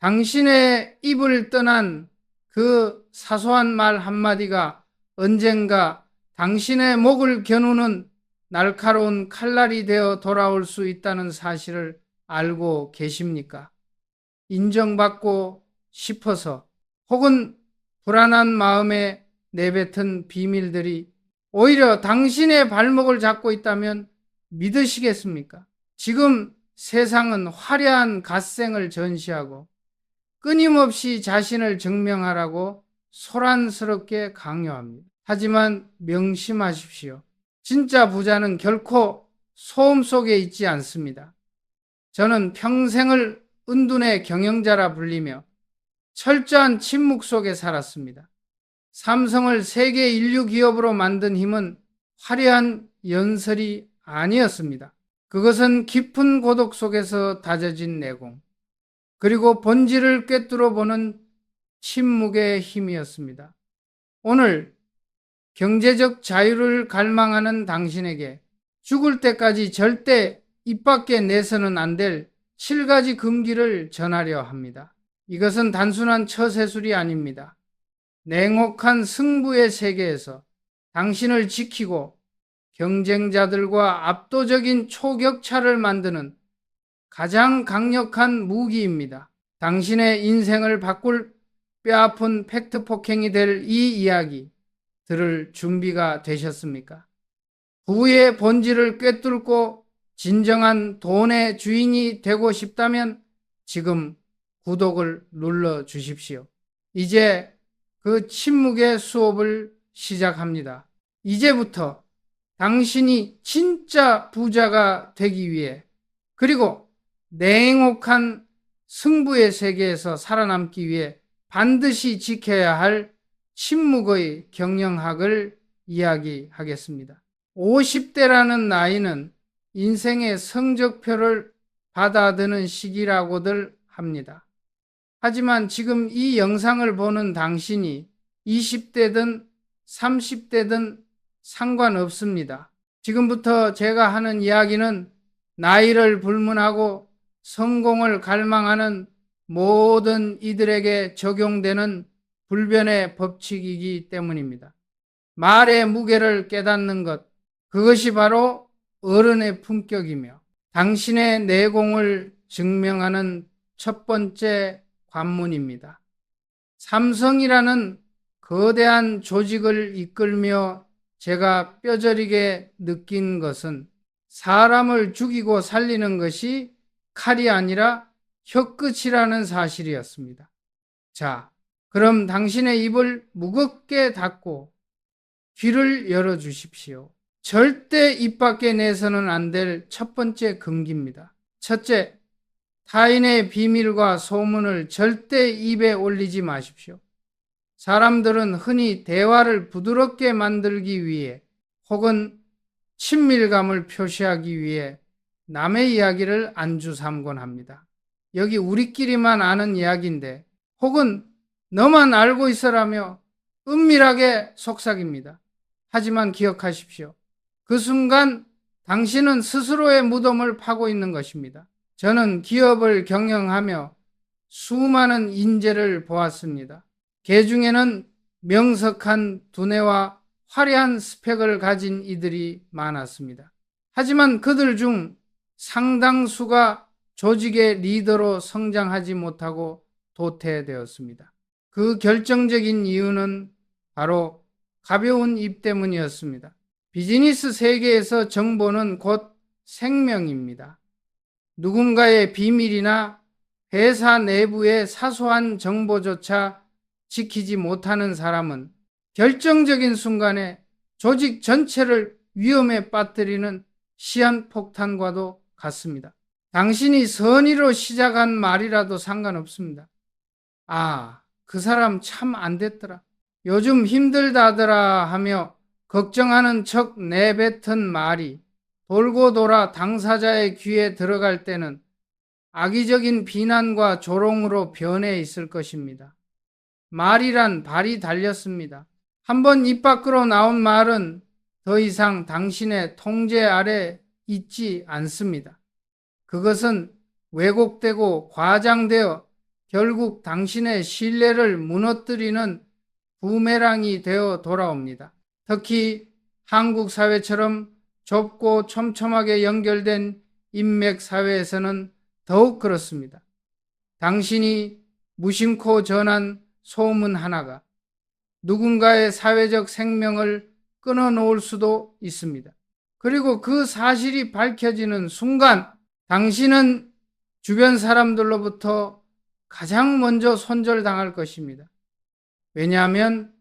당신의 입을 떠난 그 사소한 말 한마디가 언젠가 당신의 목을 겨누는 날카로운 칼날이 되어 돌아올 수 있다는 사실을 알고 계십니까? 인정받고 싶어서 혹은 불안한 마음에 내뱉은 비밀들이 오히려 당신의 발목을 잡고 있다면 믿으시겠습니까? 지금 세상은 화려한 갓생을 전시하고 끊임없이 자신을 증명하라고 소란스럽게 강요합니다. 하지만 명심하십시오. 진짜 부자는 결코 소음 속에 있지 않습니다. 저는 평생을 은둔의 경영자라 불리며 철저한 침묵 속에 살았습니다. 삼성을 세계 인류 기업으로 만든 힘은 화려한 연설이 아니었습니다. 그것은 깊은 고독 속에서 다져진 내공, 그리고 본질을 꿰뚫어 보는 침묵의 힘이었습니다. 오늘 경제적 자유를 갈망하는 당신에게 죽을 때까지 절대 입 밖에 내서는 안 될 7가지 금기를 전하려 합니다. 이것은 단순한 처세술이 아닙니다. 냉혹한 승부의 세계에서 당신을 지키고 경쟁자들과 압도적인 초격차를 만드는 가장 강력한 무기입니다. 당신의 인생을 바꿀 뼈아픈 팩트 폭행이 될 이 이야기 들을 준비가 되셨습니까? 부의 본질을 꿰뚫고 진정한 돈의 주인이 되고 싶다면 지금 구독을 눌러 주십시오. 이제 그 침묵의 수업을 시작합니다. 이제부터 당신이 진짜 부자가 되기 위해, 그리고 냉혹한 승부의 세계에서 살아남기 위해 반드시 지켜야 할 침묵의 경영학을 이야기하겠습니다. 50대라는 나이는 인생의 성적표를 받아드는 시기라고들 합니다. 하지만 지금 이 영상을 보는 당신이 20대든 30대든 상관없습니다. 지금부터 제가 하는 이야기는 나이를 불문하고 성공을 갈망하는 모든 이들에게 적용되는 불변의 법칙이기 때문입니다. 말의 무게를 깨닫는 것, 그것이 바로 어른의 품격이며 당신의 내공을 증명하는 첫 번째 관문입니다. 삼성이라는 거대한 조직을 이끌며 제가 뼈저리게 느낀 것은 사람을 죽이고 살리는 것이 칼이 아니라 혀끝이라는 사실이었습니다. 자, 그럼 당신의 입을 무겁게 닫고 귀를 열어주십시오. 절대 입 밖에 내서는 안 될 첫 번째 금기입니다. 첫째, 타인의 비밀과 소문을 절대 입에 올리지 마십시오. 사람들은 흔히 대화를 부드럽게 만들기 위해 혹은 친밀감을 표시하기 위해 남의 이야기를 안주 삼곤 합니다. 여기 우리끼리만 아는 이야기인데 혹은 너만 알고 있어라며 은밀하게 속삭입니다. 하지만 기억하십시오. 그 순간 당신은 스스로의 무덤을 파고 있는 것입니다. 저는 기업을 경영하며 수많은 인재를 보았습니다. 개 중에는 명석한 두뇌와 화려한 스펙을 가진 이들이 많았습니다. 하지만 그들 중 상당수가 조직의 리더로 성장하지 못하고 도태되었습니다. 그 결정적인 이유는 바로 가벼운 입 때문이었습니다. 비즈니스 세계에서 정보는 곧 생명입니다. 누군가의 비밀이나 회사 내부의 사소한 정보조차 지키지 못하는 사람은 결정적인 순간에 조직 전체를 위험에 빠뜨리는 시한폭탄과도 같습니다. 당신이 선의로 시작한 말이라도 상관없습니다. 아, 그 사람 참 안 됐더라. 요즘 힘들다더라 하며 걱정하는 척 내뱉은 말이 돌고 돌아 당사자의 귀에 들어갈 때는 악의적인 비난과 조롱으로 변해 있을 것입니다. 말이란 발이 달렸습니다. 한번 입 밖으로 나온 말은 더 이상 당신의 통제 아래 있지 않습니다. 그것은 왜곡되고 과장되어 결국 당신의 신뢰를 무너뜨리는 부메랑이 되어 돌아옵니다. 특히 한국 사회처럼 좁고 촘촘하게 연결된 인맥 사회에서는 더욱 그렇습니다. 당신이 무심코 전한 소문 하나가 누군가의 사회적 생명을 끊어놓을 수도 있습니다. 그리고 그 사실이 밝혀지는 순간 당신은 주변 사람들로부터 가장 먼저 손절당할 것입니다. 왜냐하면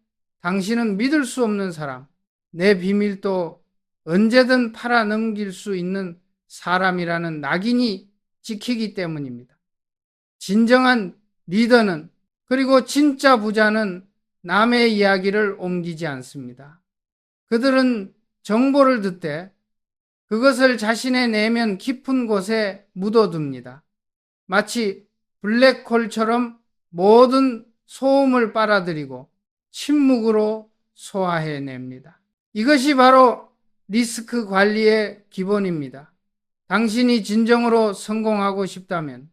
당신은 믿을 수 없는 사람, 내 비밀도 언제든 팔아넘길 수 있는 사람이라는 낙인이 찍히기 때문입니다. 진정한 리더는, 그리고 진짜 부자는 남의 이야기를 옮기지 않습니다. 그들은 정보를 듣되 그것을 자신의 내면 깊은 곳에 묻어둡니다. 마치 블랙홀처럼 모든 소음을 빨아들이고 침묵으로 소화해냅니다. 이것이 바로 리스크 관리의 기본입니다. 당신이 진정으로 성공하고 싶다면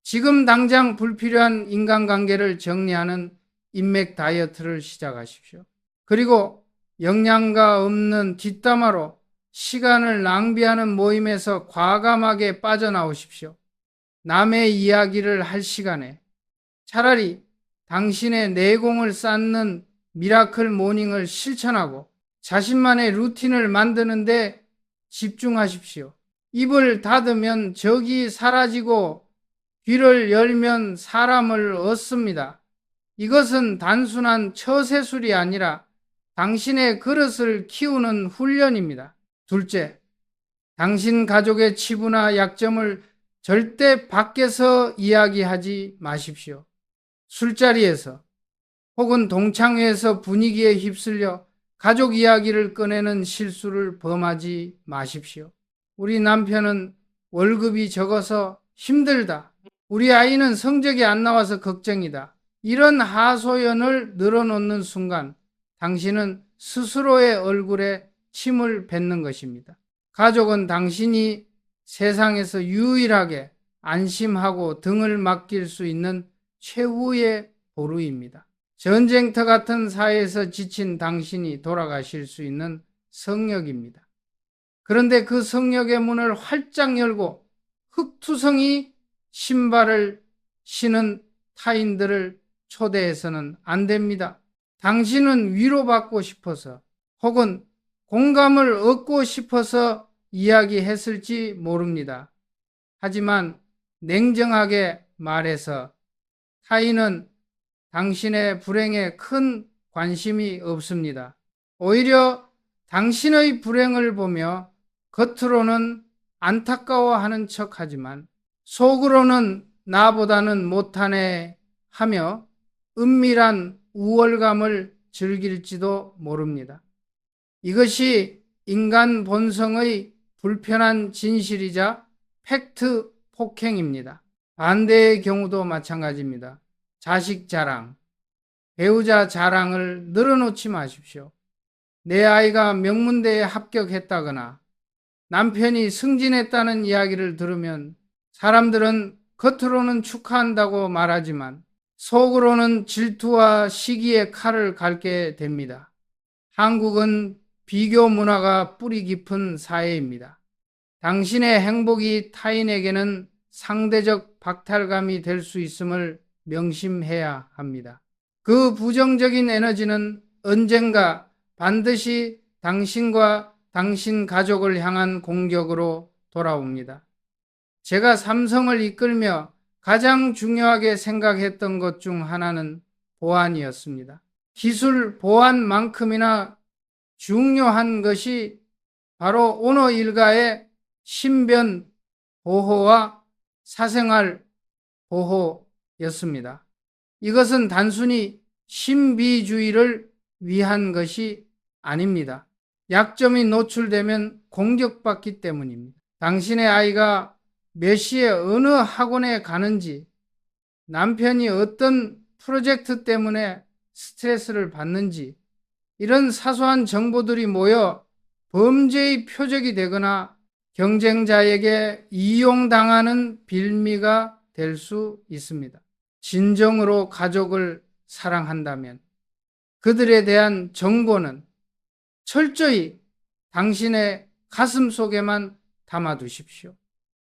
지금 당장 불필요한 인간관계를 정리하는 인맥 다이어트를 시작하십시오. 그리고 영양가 없는 뒷담화로 시간을 낭비하는 모임에서 과감하게 빠져나오십시오. 남의 이야기를 할 시간에 차라리 당신의 내공을 쌓는 미라클 모닝을 실천하고 자신만의 루틴을 만드는 데 집중하십시오. 입을 닫으면 적이 사라지고 귀를 열면 사람을 얻습니다. 이것은 단순한 처세술이 아니라 당신의 그릇을 키우는 훈련입니다. 둘째, 당신 가족의 치부나 약점을 절대 밖에서 이야기하지 마십시오. 술자리에서 혹은 동창회에서 분위기에 휩쓸려 가족 이야기를 꺼내는 실수를 범하지 마십시오. 우리 남편은 월급이 적어서 힘들다. 우리 아이는 성적이 안 나와서 걱정이다. 이런 하소연을 늘어놓는 순간 당신은 스스로의 얼굴에 침을 뱉는 것입니다. 가족은 당신이 세상에서 유일하게 안심하고 등을 맡길 수 있는 최후의 보루입니다. 전쟁터 같은 사회에서 지친 당신이 돌아가실 수 있는 성역입니다. 그런데 그 성역의 문을 활짝 열고 흙투성이 신발을 신은 타인들을 초대해서는 안 됩니다. 당신은 위로받고 싶어서 혹은 공감을 얻고 싶어서 이야기했을지 모릅니다. 하지만 냉정하게 말해서 타인은 당신의 불행에 큰 관심이 없습니다. 오히려 당신의 불행을 보며 겉으로는 안타까워하는 척하지만 속으로는 나보다는 못하네 하며 은밀한 우월감을 즐길지도 모릅니다. 이것이 인간 본성의 불편한 진실이자 팩트 폭행입니다. 반대의 경우도 마찬가지입니다. 자식 자랑, 배우자 자랑을 늘어놓지 마십시오. 내 아이가 명문대에 합격했다거나 남편이 승진했다는 이야기를 들으면 사람들은 겉으로는 축하한다고 말하지만 속으로는 질투와 시기의 칼을 갈게 됩니다. 한국은 비교 문화가 뿌리 깊은 사회입니다. 당신의 행복이 타인에게는 상대적 박탈감이 될 수 있음을 명심해야 합니다. 그 부정적인 에너지는 언젠가 반드시 당신과 당신 가족을 향한 공격으로 돌아옵니다. 제가 삼성을 이끌며 가장 중요하게 생각했던 것 중 하나는 보안이었습니다. 기술 보안만큼이나 중요한 것이 바로 오너 일가의 신변 보호와 사생활 보호였습니다. 이것은 단순히 신비주의를 위한 것이 아닙니다. 약점이 노출되면 공격받기 때문입니다. 당신의 아이가 몇 시에 어느 학원에 가는지, 남편이 어떤 프로젝트 때문에 스트레스를 받는지, 이런 사소한 정보들이 모여 범죄의 표적이 되거나 경쟁자에게 이용당하는 빌미가 될 수 있습니다. 진정으로 가족을 사랑한다면 그들에 대한 정보는 철저히 당신의 가슴 속에만 담아두십시오.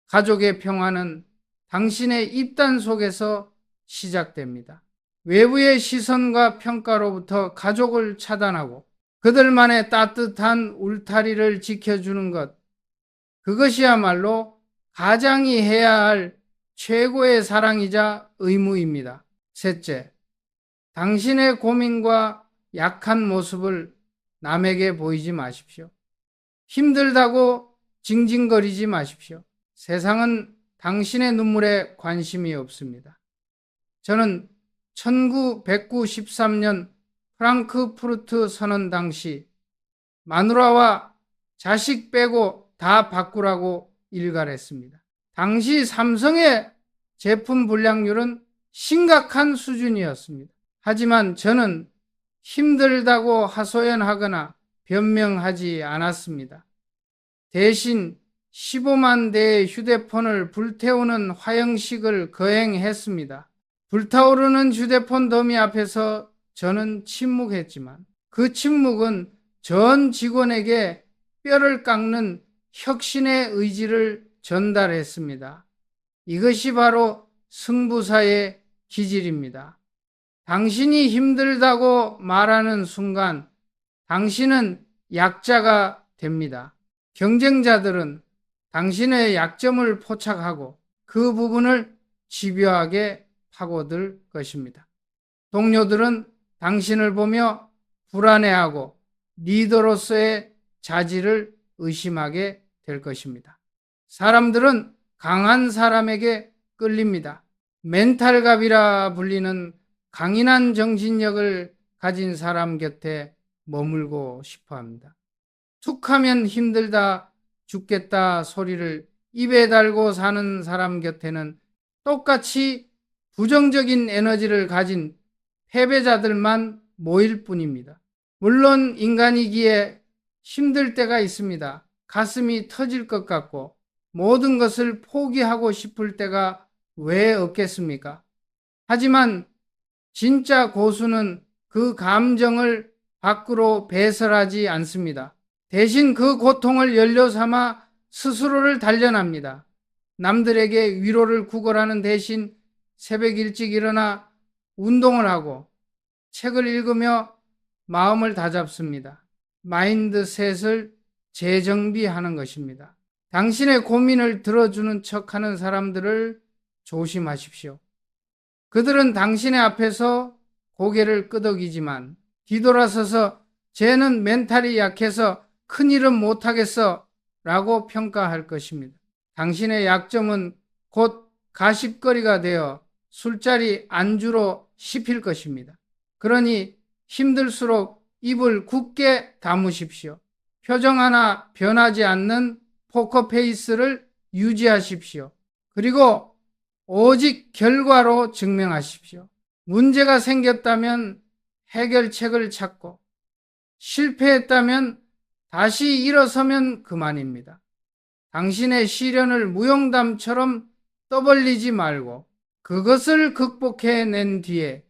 가족의 평화는 당신의 입단 속에서 시작됩니다. 외부의 시선과 평가로부터 가족을 차단하고 그들만의 따뜻한 울타리를 지켜주는 것, 그것이야말로 가장이 해야 할 최고의 사랑이자 의무입니다. 셋째, 당신의 고민과 약한 모습을 남에게 보이지 마십시오. 힘들다고 징징거리지 마십시오. 세상은 당신의 눈물에 관심이 없습니다. 저는 1993년 프랑크푸르트 선언 당시 마누라와 자식 빼고 다 바꾸라고 일갈했습니다. 당시 삼성의 제품 불량률은 심각한 수준이었습니다. 하지만 저는 힘들다고 하소연하거나 변명하지 않았습니다. 대신 15만 대의 휴대폰을 불태우는 화형식을 거행했습니다. 불타오르는 휴대폰 더미 앞에서 저는 침묵했지만 그 침묵은 전 직원에게 뼈를 깎는 혁신의 의지를 전달했습니다. 이것이 바로 승부사의 기질입니다. 당신이 힘들다고 말하는 순간 당신은 약자가 됩니다. 경쟁자들은 당신의 약점을 포착하고 그 부분을 집요하게 파고들 것입니다. 동료들은 당신을 보며 불안해하고 리더로서의 자질을 의심하게 될 것입니다. 사람들은 강한 사람에게 끌립니다. 멘탈갑이라 불리는 강인한 정신력을 가진 사람 곁에 머물고 싶어 합니다. 툭하면 힘들다 죽겠다 소리를 입에 달고 사는 사람 곁에는 똑같이 부정적인 에너지를 가진 패배자들만 모일 뿐입니다. 물론 인간이기에 힘들 때가 있습니다. 가슴이 터질 것 같고 모든 것을 포기하고 싶을 때가 왜 없겠습니까? 하지만 진짜 고수는 그 감정을 밖으로 배설하지 않습니다. 대신 그 고통을 연료 삼아 스스로를 단련합니다. 남들에게 위로를 구걸하는 대신 새벽 일찍 일어나 운동을 하고 책을 읽으며 마음을 다잡습니다. 마인드셋을 재정비하는 것입니다. 당신의 고민을 들어주는 척하는 사람들을 조심하십시오. 그들은 당신의 앞에서 고개를 끄덕이지만 뒤돌아서서 쟤는 멘탈이 약해서 큰일은 못하겠어 라고 평가할 것입니다. 당신의 약점은 곧 가십거리가 되어 술자리 안주로 씹힐 것입니다. 그러니 힘들수록 입을 굳게 다무십시오. 표정 하나 변하지 않는 포커페이스를 유지하십시오. 그리고 오직 결과로 증명하십시오. 문제가 생겼다면 해결책을 찾고 실패했다면 다시 일어서면 그만입니다. 당신의 시련을 무용담처럼 떠벌리지 말고 그것을 극복해낸 뒤에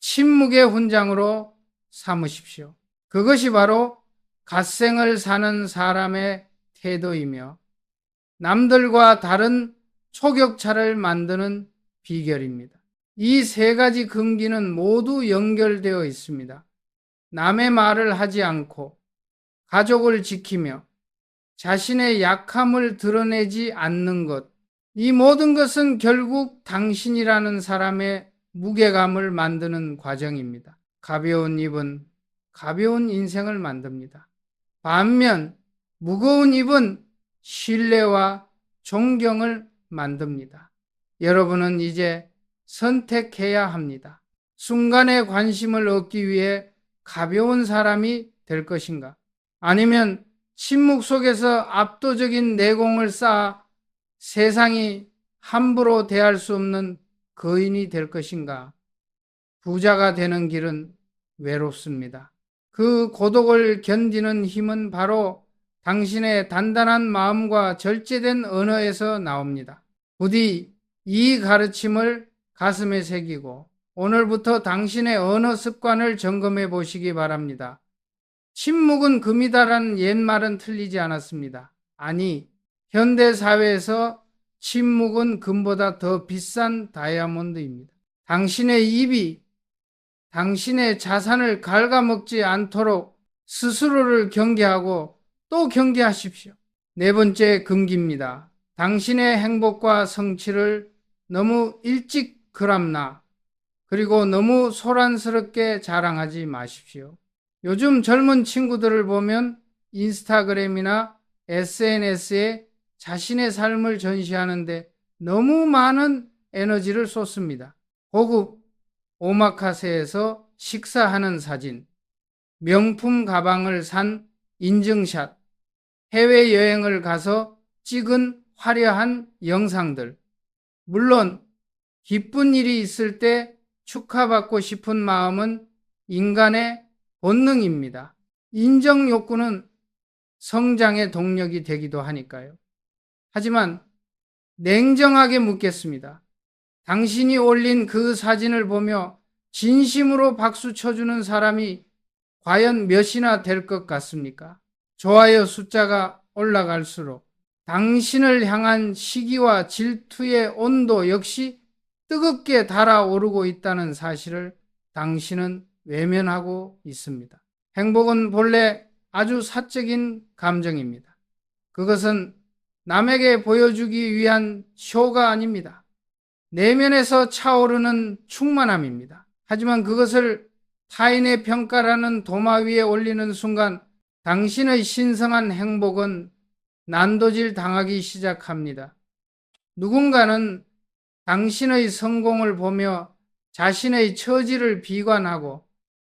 침묵의 훈장으로 삼으십시오. 그것이 바로 갓생을 사는 사람의 태도이며 남들과 다른 초격차를 만드는 비결입니다. 이 세 가지 금기는 모두 연결되어 있습니다. 남의 말을 하지 않고 가족을 지키며 자신의 약함을 드러내지 않는 것, 이 모든 것은 결국 당신이라는 사람의 무게감을 만드는 과정입니다. 가벼운 입은 가벼운 인생을 만듭니다. 반면 무거운 입은 신뢰와 존경을 만듭니다. 여러분은 이제 선택해야 합니다. 순간의 관심을 얻기 위해 가벼운 사람이 될 것인가? 아니면 침묵 속에서 압도적인 내공을 쌓아 세상이 함부로 대할 수 없는 거인이 될 것인가? 부자가 되는 길은 외롭습니다. 그 고독을 견디는 힘은 바로 당신의 단단한 마음과 절제된 언어에서 나옵니다. 부디 이 가르침을 가슴에 새기고 오늘부터 당신의 언어 습관을 점검해 보시기 바랍니다. 침묵은 금이다라는 옛말은 틀리지 않았습니다. 아니, 현대 사회에서 침묵은 금보다 더 비싼 다이아몬드입니다. 당신의 입이 당신의 자산을 갉아먹지 않도록 스스로를 경계하고 또 경계하십시오. 네 번째 금기입니다. 당신의 행복과 성취를 너무 일찍 그람나 그리고 너무 소란스럽게 자랑하지 마십시오. 요즘 젊은 친구들을 보면 인스타그램이나 SNS에 자신의 삶을 전시하는데 너무 많은 에너지를 쏟습니다. 고급 오마카세에서 식사하는 사진, 명품 가방을 산 인증샷, 해외여행을 가서 찍은 화려한 영상들. 물론 기쁜 일이 있을 때 축하받고 싶은 마음은 인간의 본능입니다. 인정 욕구는 성장의 동력이 되기도 하니까요. 하지만 냉정하게 묻겠습니다. 당신이 올린 그 사진을 보며 진심으로 박수 쳐주는 사람이 과연 몇이나 될 것 같습니까? 좋아요 숫자가 올라갈수록 당신을 향한 시기와 질투의 온도 역시 뜨겁게 달아오르고 있다는 사실을 당신은 외면하고 있습니다. 행복은 본래 아주 사적인 감정입니다. 그것은 남에게 보여주기 위한 쇼가 아닙니다. 내면에서 차오르는 충만함입니다. 하지만 그것을 타인의 평가라는 도마 위에 올리는 순간 당신의 신성한 행복은 난도질 당하기 시작합니다. 누군가는 당신의 성공을 보며 자신의 처지를 비관하고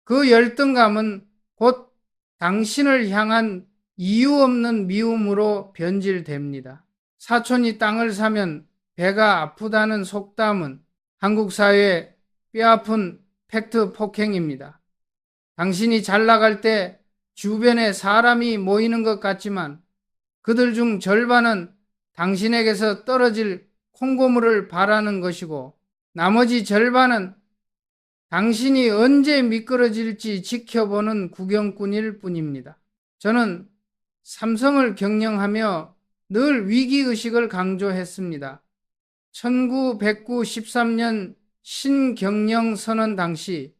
그 열등감은 곧 당신을 향한 이유 없는 미움으로 변질됩니다. 사촌이 땅을 사면 배가 아프다는 속담은 한국 사회의 뼈아픈 팩트 폭행입니다. 당신이 잘 나갈 때 주변에 사람이 모이는 것 같지만 그들 중 절반은 당신에게서 떨어질 콩고물을 바라는 것이고 나머지 절반은 당신이 언제 미끄러질지 지켜보는 구경꾼일 뿐입니다. 저는 삼성을 경영하며 늘 위기의식을 강조했습니다. 1913년 신경영선언 당시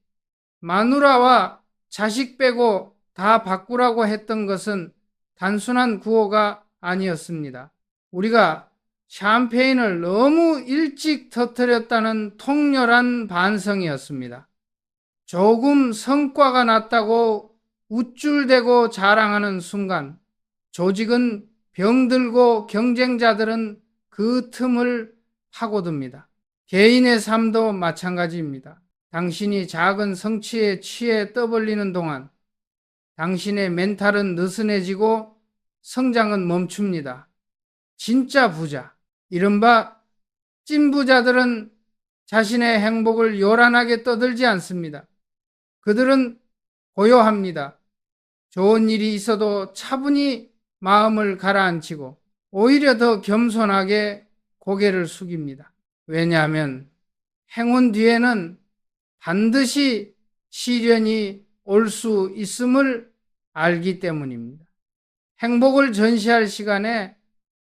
마누라와 자식 빼고 다 바꾸라고 했던 것은 단순한 구호가 아니었습니다. 우리가 샴페인을 너무 일찍 터뜨렸다는 통렬한 반성이었습니다. 조금 성과가 났다고 우쭐대고 자랑하는 순간 조직은 병들고 경쟁자들은 그 틈을 파고듭니다. 개인의 삶도 마찬가지입니다. 당신이 작은 성취에 취해 떠벌리는 동안 당신의 멘탈은 느슨해지고 성장은 멈춥니다. 진짜 부자, 이른바 찐부자들은 자신의 행복을 요란하게 떠들지 않습니다. 그들은 고요합니다. 좋은 일이 있어도 차분히 마음을 가라앉히고 오히려 더 겸손하게 고개를 숙입니다. 왜냐하면 행운 뒤에는 반드시 시련이 올 수 있음을 알기 때문입니다. 행복을 전시할 시간에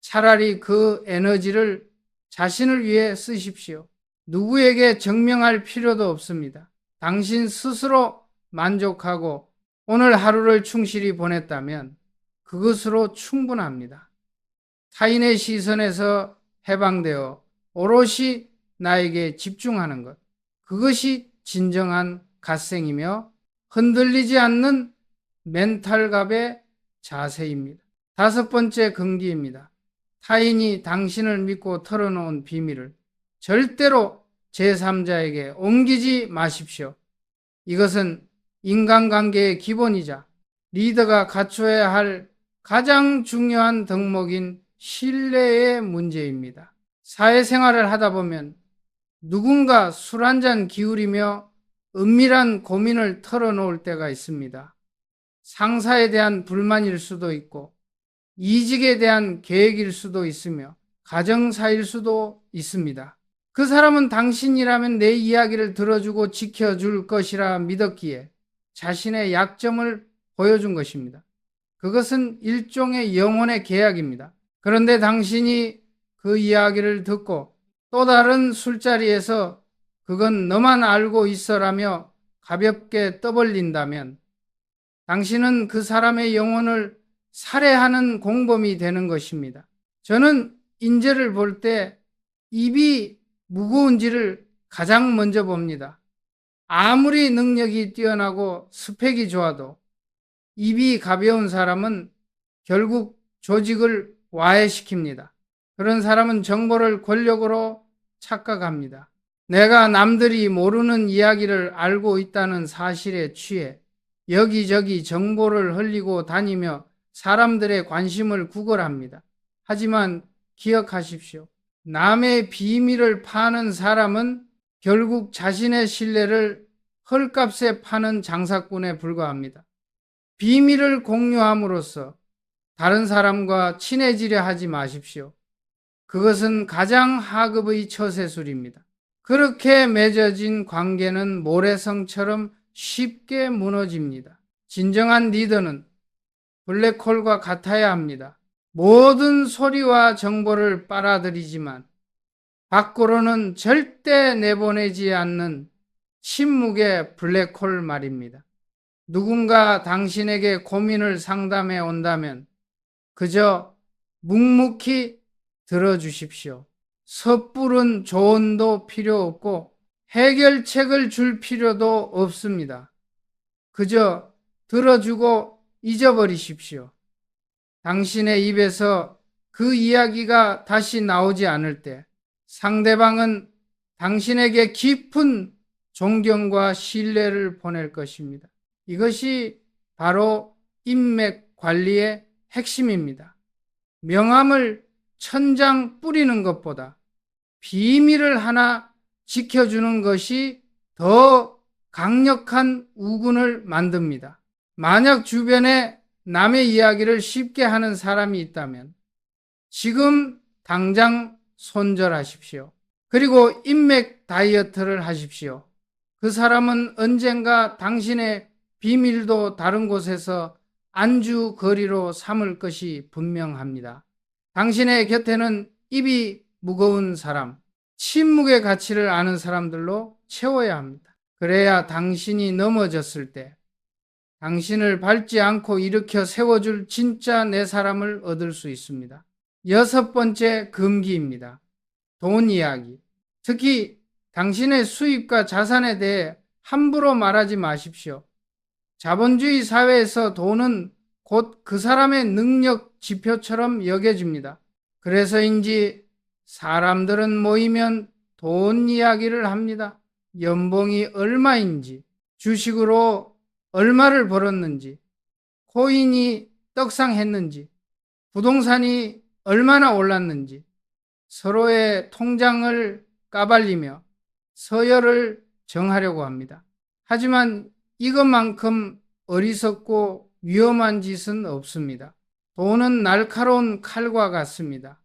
차라리 그 에너지를 자신을 위해 쓰십시오. 누구에게 증명할 필요도 없습니다. 당신 스스로 만족하고 오늘 하루를 충실히 보냈다면 그것으로 충분합니다. 타인의 시선에서 해방되어 오롯이 나에게 집중하는 것, 그것이 진정한 갓생이며 흔들리지 않는 멘탈갑의 자세입니다. 다섯 번째 금기입니다. 타인이 당신을 믿고 털어놓은 비밀을 절대로 제3자에게 옮기지 마십시오. 이것은 인간관계의 기본이자 리더가 갖춰야 할 가장 중요한 덕목인 신뢰의 문제입니다. 사회생활을 하다 보면 누군가 술 한잔 기울이며 은밀한 고민을 털어놓을 때가 있습니다. 상사에 대한 불만일 수도 있고 이직에 대한 계획일 수도 있으며 가정사일 수도 있습니다. 그 사람은 당신이라면 내 이야기를 들어주고 지켜줄 것이라 믿었기에 자신의 약점을 보여준 것입니다. 그것은 일종의 영혼의 계약입니다. 그런데 당신이 그 이야기를 듣고 또 다른 술자리에서 그건 너만 알고 있어라며 가볍게 떠벌린다면 당신은 그 사람의 영혼을 살해하는 공범이 되는 것입니다. 저는 인재를 볼 때 입이 무거운지를 가장 먼저 봅니다. 아무리 능력이 뛰어나고 스펙이 좋아도 입이 가벼운 사람은 결국 조직을 와해시킵니다. 그런 사람은 정보를 권력으로 착각합니다. 내가 남들이 모르는 이야기를 알고 있다는 사실에 취해 여기저기 정보를 흘리고 다니며 사람들의 관심을 구걸합니다. 하지만 기억하십시오. 남의 비밀을 파는 사람은 결국 자신의 신뢰를 헐값에 파는 장사꾼에 불과합니다. 비밀을 공유함으로써 다른 사람과 친해지려 하지 마십시오. 그것은 가장 하급의 처세술입니다. 그렇게 맺어진 관계는 모래성처럼 쉽게 무너집니다. 진정한 리더는 블랙홀과 같아야 합니다. 모든 소리와 정보를 빨아들이지만 밖으로는 절대 내보내지 않는 침묵의 블랙홀 말입니다. 누군가 당신에게 고민을 상담해 온다면 그저 묵묵히 들어주십시오. 섣부른 조언도 필요 없고 해결책을 줄 필요도 없습니다. 그저 들어주고 잊어버리십시오. 당신의 입에서 그 이야기가 다시 나오지 않을 때 상대방은 당신에게 깊은 존경과 신뢰를 보낼 것입니다. 이것이 바로 인맥 관리의 핵심입니다. 명함을 천장 뿌리는 것보다 비밀을 하나 지켜주는 것이 더 강력한 우군을 만듭니다. 만약 주변에 남의 이야기를 쉽게 하는 사람이 있다면 지금 당장 손절하십시오. 그리고 인맥 다이어트를 하십시오. 그 사람은 언젠가 당신의 비밀도 다른 곳에서 안주거리로 삼을 것이 분명합니다. 당신의 곁에는 입이 무거운 사람, 침묵의 가치를 아는 사람들로 채워야 합니다. 그래야 당신이 넘어졌을 때 당신을 밟지 않고 일으켜 세워줄 진짜 내 사람을 얻을 수 있습니다. 6번째 금기입니다. 돈 이야기. 특히 당신의 수입과 자산에 대해 함부로 말하지 마십시오. 자본주의 사회에서 돈은 곧 그 사람의 능력 지표처럼 여겨집니다. 그래서인지 사람들은 모이면 돈 이야기를 합니다. 연봉이 얼마인지, 주식으로 얼마를 벌었는지, 코인이 떡상했는지, 부동산이 얼마나 올랐는지, 서로의 통장을 까발리며 서열을 정하려고 합니다. 하지만 이것만큼 어리석고 위험한 짓은 없습니다. 돈은 날카로운 칼과 같습니다.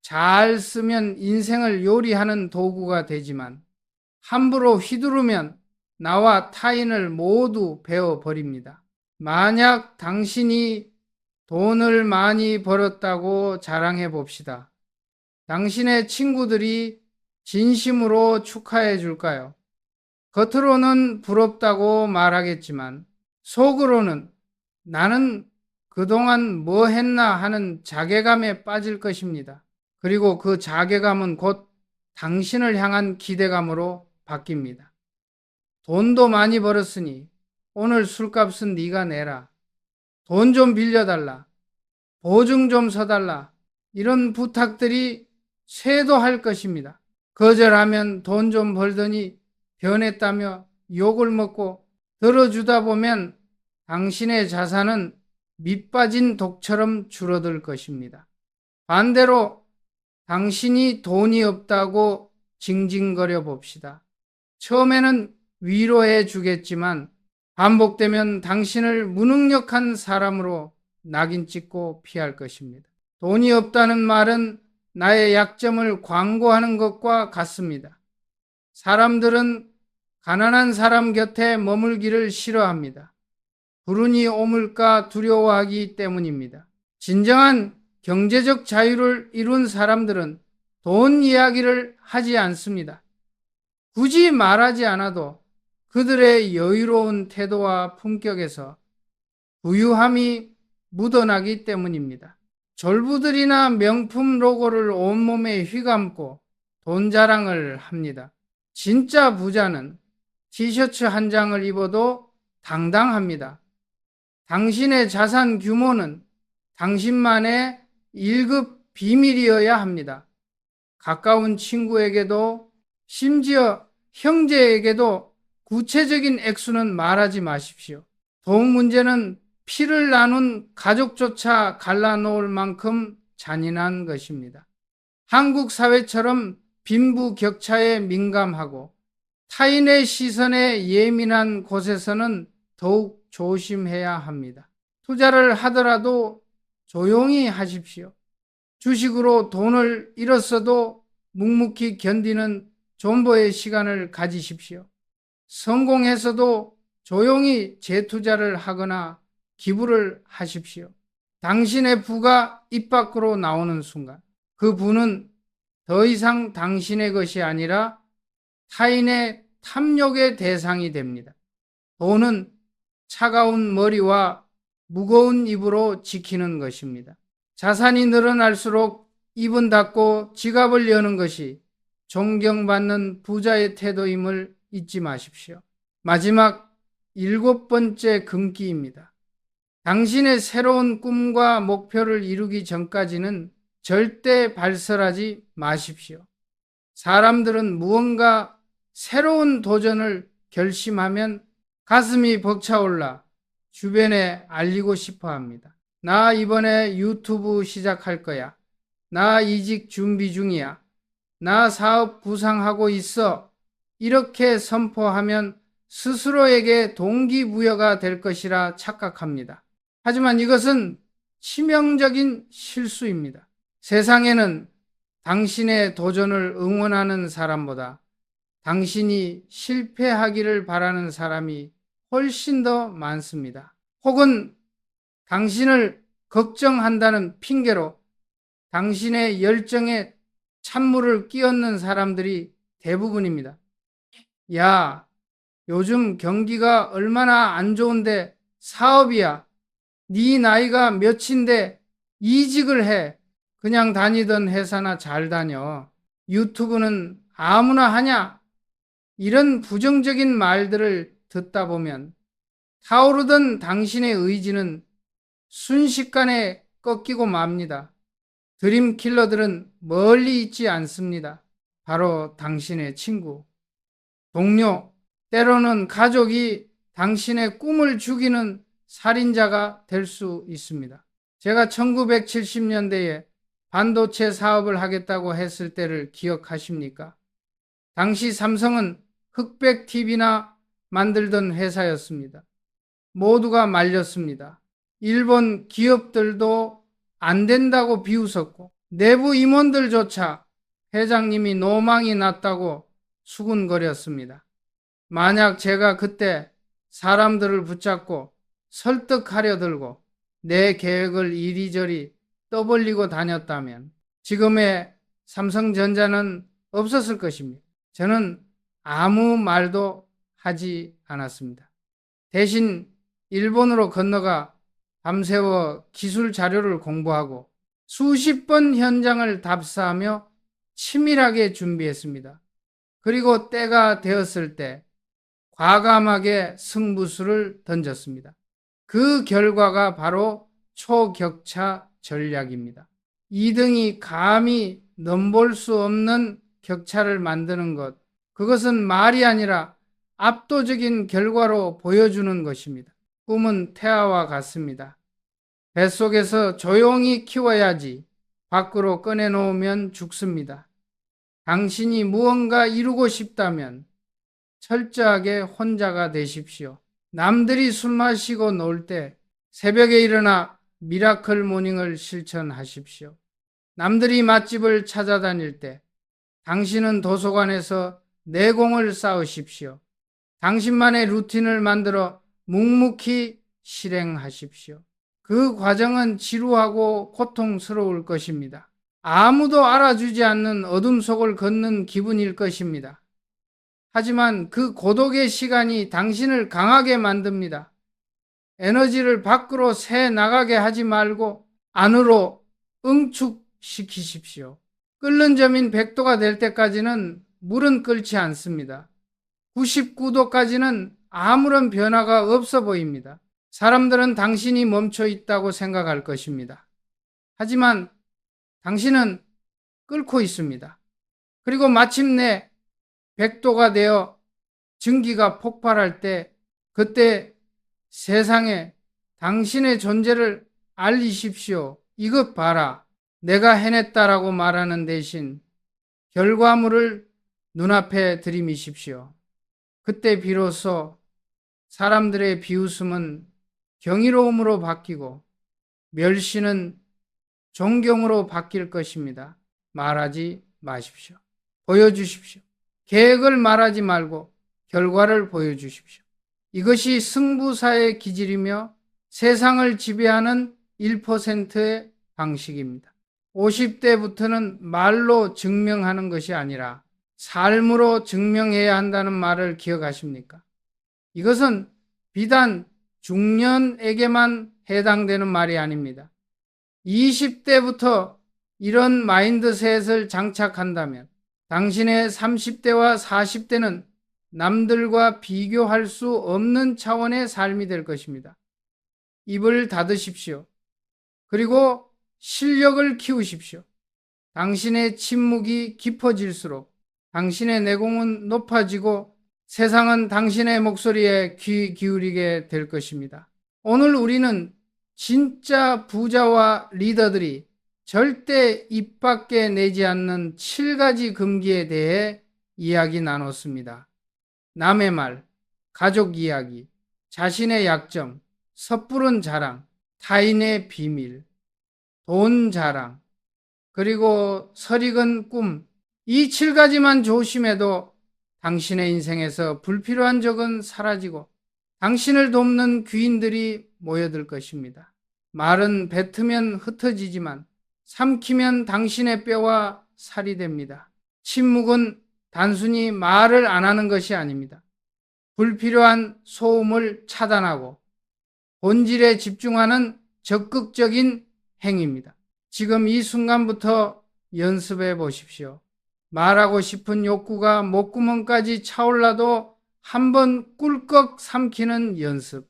잘 쓰면 인생을 요리하는 도구가 되지만 함부로 휘두르면 나와 타인을 모두 베어버립니다. 만약 당신이 돈을 많이 벌었다고 자랑해 봅시다. 당신의 친구들이 진심으로 축하해 줄까요? 겉으로는 부럽다고 말하겠지만 속으로는 나는 그동안 뭐 했나 하는 자괴감에 빠질 것입니다. 그리고 그 자괴감은 곧 당신을 향한 기대감으로 바뀝니다. 돈도 많이 벌었으니 오늘 술값은 네가 내라. 돈 좀 빌려달라. 보증 좀 서달라. 이런 부탁들이 쇄도할 것입니다. 거절하면 돈 좀 벌더니 변했다며 욕을 먹고 들어주다 보면 당신의 자산은 밑빠진 독처럼 줄어들 것입니다. 반대로 당신이 돈이 없다고 징징거려 봅시다. 처음에는 위로해 주겠지만 반복되면 당신을 무능력한 사람으로 낙인 찍고 피할 것입니다. 돈이 없다는 말은 나의 약점을 광고하는 것과 같습니다. 사람들은 가난한 사람 곁에 머물기를 싫어합니다. 불운이 오물까 두려워하기 때문입니다. 진정한 경제적 자유를 이룬 사람들은 돈 이야기를 하지 않습니다. 굳이 말하지 않아도 그들의 여유로운 태도와 품격에서 부유함이 묻어나기 때문입니다. 졸부들이나 명품 로고를 온몸에 휘감고 돈 자랑을 합니다. 진짜 부자는 티셔츠 한 장을 입어도 당당합니다. 당신의 자산 규모는 당신만의 1급 비밀이어야 합니다. 가까운 친구에게도 심지어 형제에게도 구체적인 액수는 말하지 마십시오. 돈 문제는 피를 나눈 가족조차 갈라놓을 만큼 잔인한 것입니다. 한국 사회처럼 빈부격차에 민감하고 타인의 시선에 예민한 곳에서는 더욱 조심해야 합니다. 투자를 하더라도 조용히 하십시오. 주식으로 돈을 잃었어도 묵묵히 견디는 존버의 시간을 가지십시오. 성공해서도 조용히 재투자를 하거나 기부를 하십시오. 당신의 부가 입 밖으로 나오는 순간 그 부는 더 이상 당신의 것이 아니라 타인의 탐욕의 대상이 됩니다. 돈은 차가운 머리와 무거운 입으로 지키는 것입니다. 자산이 늘어날수록 입은 닫고 지갑을 여는 것이 존경받는 부자의 태도임을 잊지 마십시오. 마지막 7번째 금기입니다. 당신의 새로운 꿈과 목표를 이루기 전까지는 절대 발설하지 마십시오. 사람들은 무언가 새로운 도전을 결심하면 가슴이 벅차올라 주변에 알리고 싶어 합니다. 나 이번에 유튜브 시작할 거야. 나 이직 준비 중이야. 나 사업 구상하고 있어. 이렇게 선포하면 스스로에게 동기부여가 될 것이라 착각합니다. 하지만 이것은 치명적인 실수입니다. 세상에는 당신의 도전을 응원하는 사람보다 당신이 실패하기를 바라는 사람이 훨씬 더 많습니다. 혹은 당신을 걱정한다는 핑계로 당신의 열정에 찬물을 끼얹는 사람들이 대부분입니다. 야, 요즘 경기가 얼마나 안 좋은데 사업이야. 네 나이가 몇인데 이직을 해. 그냥 다니던 회사나 잘 다녀. 유튜브는 아무나 하냐? 이런 부정적인 말들을 듣다 보면 타오르던 당신의 의지는 순식간에 꺾이고 맙니다. 드림킬러들은 멀리 있지 않습니다. 바로 당신의 친구, 동료, 때로는 가족이 당신의 꿈을 죽이는 살인자가 될 수 있습니다. 제가 1970년대에 반도체 사업을 하겠다고 했을 때를 기억하십니까? 당시 삼성은 흑백 TV나 만들던 회사였습니다. 모두가 말렸습니다. 일본 기업들도 안 된다고 비웃었고 내부 임원들조차 회장님이 노망이 났다고 수군거렸습니다. 만약 제가 그때 사람들을 붙잡고 설득하려 들고 내 계획을 이리저리 떠벌리고 다녔다면 지금의 삼성전자는 없었을 것입니다. 저는 아무 말도 하지 않았습니다. 대신 일본으로 건너가 밤새워 기술 자료를 공부하고 수십 번 현장을 답사하며 치밀하게 준비했습니다. 그리고 때가 되었을 때 과감하게 승부수를 던졌습니다. 그 결과가 바로 초격차 전략입니다. 2등이 감히 넘볼 수 없는 격차를 만드는 것, 그것은 말이 아니라 압도적인 결과로 보여주는 것입니다. 꿈은 태아와 같습니다. 뱃속에서 조용히 키워야지 밖으로 꺼내놓으면 죽습니다. 당신이 무언가 이루고 싶다면 철저하게 혼자가 되십시오. 남들이 술 마시고 놀 때 새벽에 일어나 미라클 모닝을 실천하십시오. 남들이 맛집을 찾아다닐 때 당신은 도서관에서 내공을 쌓으십시오. 당신만의 루틴을 만들어 묵묵히 실행하십시오. 그 과정은 지루하고 고통스러울 것입니다. 아무도 알아주지 않는 어둠 속을 걷는 기분일 것입니다. 하지만 그 고독의 시간이 당신을 강하게 만듭니다. 에너지를 밖으로 새 나가게 하지 말고 안으로 응축시키십시오. 끓는 점인 100도가 될 때까지는 물은 끓지 않습니다. 99도까지는 아무런 변화가 없어 보입니다. 사람들은 당신이 멈춰 있다고 생각할 것입니다. 하지만 당신은 끓고 있습니다. 그리고 마침내 100도가 되어 증기가 폭발할 때 그때 세상에 당신의 존재를 알리십시오. 이것 봐라. 내가 해냈다라고 말하는 대신 결과물을 눈앞에 들이미십시오. 그때 비로소 사람들의 비웃음은 경이로움으로 바뀌고 멸시는 존경으로 바뀔 것입니다. 말하지 마십시오. 보여주십시오. 계획을 말하지 말고 결과를 보여주십시오. 이것이 승부사의 기질이며 세상을 지배하는 1%의 방식입니다. 50대부터는 말로 증명하는 것이 아니라 삶으로 증명해야 한다는 말을 기억하십니까? 이것은 비단 중년에게만 해당되는 말이 아닙니다. 20대부터 이런 마인드셋을 장착한다면 당신의 30대와 40대는 남들과 비교할 수 없는 차원의 삶이 될 것입니다. 입을 닫으십시오. 그리고 실력을 키우십시오. 당신의 침묵이 깊어질수록 당신의 내공은 높아지고 세상은 당신의 목소리에 귀 기울이게 될 것입니다. 오늘 우리는 진짜 부자와 리더들이 절대 입 밖에 내지 않는 7가지 금기에 대해 이야기 나눴습니다. 남의 말, 가족 이야기, 자신의 약점, 섣부른 자랑, 타인의 비밀, 돈 자랑, 그리고 설익은 꿈. 이 7가지만 조심해도 당신의 인생에서 불필요한 적은 사라지고 당신을 돕는 귀인들이 모여들 것입니다. 말은 뱉으면 흩어지지만 삼키면 당신의 뼈와 살이 됩니다. 침묵은 단순히 말을 안 하는 것이 아닙니다. 불필요한 소음을 차단하고 본질에 집중하는 적극적인 행위입니다. 지금 이 순간부터 연습해 보십시오. 말하고 싶은 욕구가 목구멍까지 차올라도 한번 꿀꺽 삼키는 연습.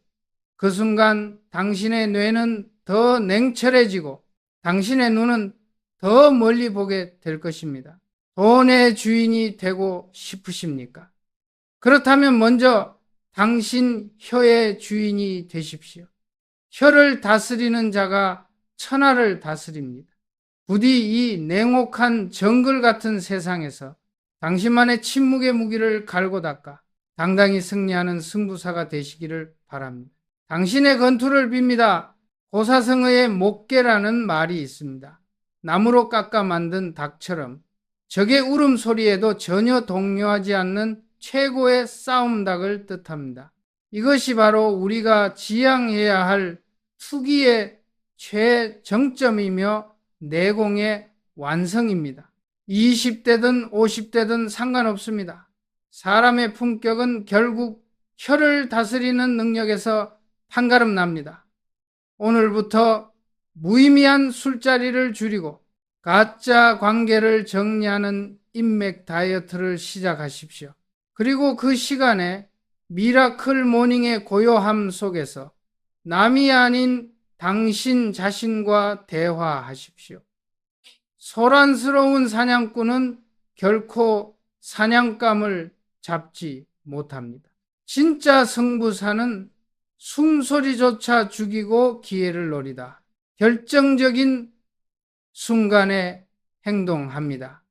그 순간 당신의 뇌는 더 냉철해지고 당신의 눈은 더 멀리 보게 될 것입니다. 돈의 주인이 되고 싶으십니까? 그렇다면 먼저 당신 혀의 주인이 되십시오. 혀를 다스리는 자가 천하를 다스립니다. 부디 이 냉혹한 정글 같은 세상에서 당신만의 침묵의 무기를 갈고 닦아 당당히 승리하는 승부사가 되시기를 바랍니다. 당신의 건투를 빕니다. 고사성어의 목계라는 말이 있습니다. 나무로 깎아 만든 닭처럼 적의 울음소리에도 전혀 동요하지 않는 최고의 싸움닭을 뜻합니다. 이것이 바로 우리가 지향해야 할 투기의 최정점이며 내공의 완성입니다. 20대든 50대든 상관없습니다. 사람의 품격은 결국 혀를 다스리는 능력에서 판가름 납니다. 오늘부터 무의미한 술자리를 줄이고 가짜 관계를 정리하는 인맥 다이어트를 시작하십시오. 그리고 그 시간에 미라클 모닝의 고요함 속에서 남이 아닌 당신 자신과 대화하십시오. 소란스러운 사냥꾼은 결코 사냥감을 잡지 못합니다. 진짜 승부사는 숨소리조차 죽이고 기회를 노리다. 결정적인 순간에 행동합니다.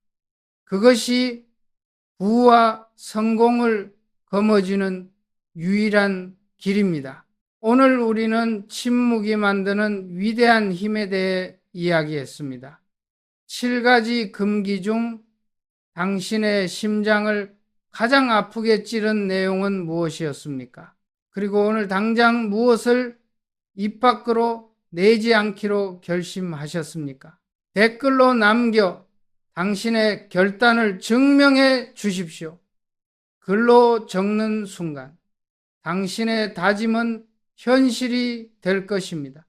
그것이 부와 성공을 거머쥐는 유일한 길입니다. 오늘 우리는 침묵이 만드는 위대한 힘에 대해 이야기했습니다. 7가지 금기 중 당신의 심장을 가장 아프게 찌른 내용은 무엇이었습니까? 그리고 오늘 당장 무엇을 입 밖으로 내지 않기로 결심하셨습니까? 댓글로 남겨 당신의 결단을 증명해 주십시오. 글로 적는 순간 당신의 다짐은 현실이 될 것입니다.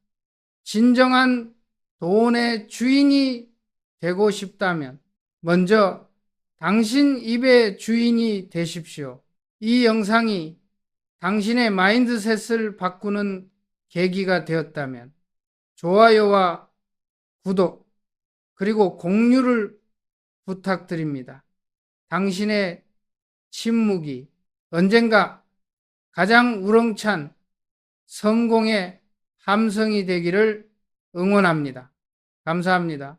진정한 돈의 주인이 되고 싶다면 먼저 당신 입의 주인이 되십시오. 이 영상이 당신의 마인드셋을 바꾸는 계기가 되었다면 좋아요와 구독 그리고 공유를 부탁드립니다. 당신의 침묵이 언젠가 가장 우렁찬 성공의 함성이 되기를 응원합니다. 감사합니다.